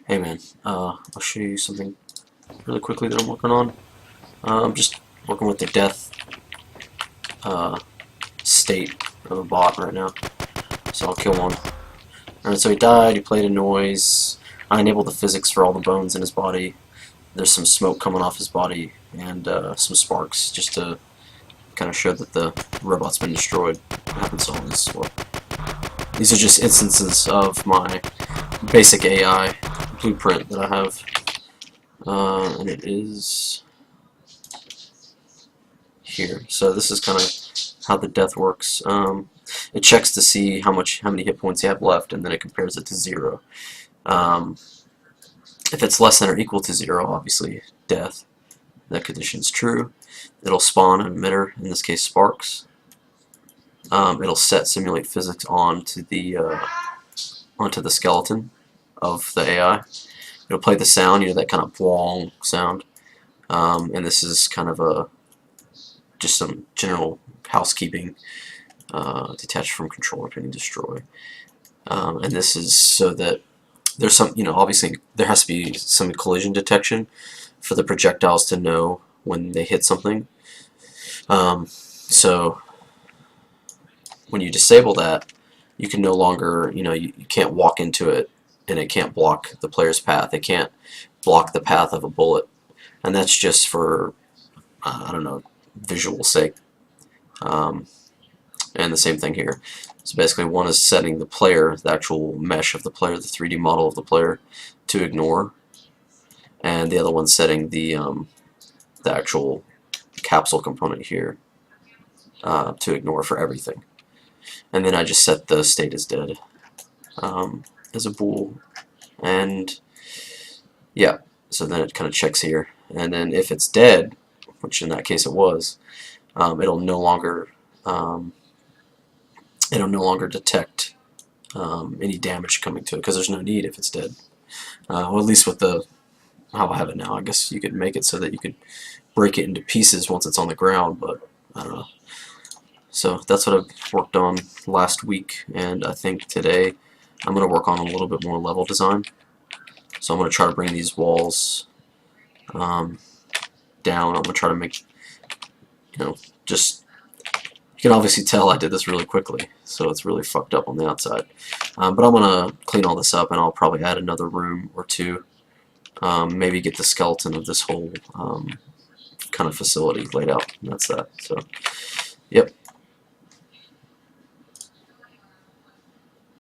Hey man, I'll show you something really quickly that I'm working on. I'm just working with the death uh, state of a bot right now. So I'll kill one. Alright, so he died, he played a noise. I enabled the physics for all the bones in his body. There's some smoke coming off his body and some sparks just to kind of show that the robot's been destroyed. It happens to all this as well. These are just instances of my basic AI blueprint that I have. And it is here. So this is kind of how the death works. It checks to see how many hit points you have left, and then it compares it to 0. If it's less than or equal to 0, obviously death. That condition is true. It'll spawn an emitter, in this case sparks. It'll set simulate physics onto the skeleton of the AI. It'll play the sound, that kind of bwong sound. And this is kind of just some general housekeeping. Detach from control, repeating, destroy. And this is so that there's some, obviously there has to be some collision detection for the projectiles to know when they hit something. So when you disable that, you can no longer, you can't walk into it, and it can't block the player's path. It can't block the path of a bullet, and that's just for, I don't know, visual sake. And the same thing here. So basically one is setting the player, the actual mesh of the player, the 3D model of the player, to ignore, and the other one's setting the actual capsule component here to ignore for everything. And then I just set the state as dead as a bool, and yeah, so then it kind of checks here, and then if it's dead, which in that case it was, it'll no longer detect any damage coming to it, because there's no need if it's dead. Well, at least with how I have it now. I guess you could make it so that you could break it into pieces once it's on the ground, but I don't know. So that's what I've worked on last week, and I think today I'm going to work on a little bit more level design. So I'm going to try to bring these walls down. I'm going to try to make, just, you can obviously tell I did this really quickly, so it's really fucked up on the outside. But I'm going to clean all this up, and I'll probably add another room or two. Maybe get the skeleton of this whole kind of facility laid out, and that's that. So, yep.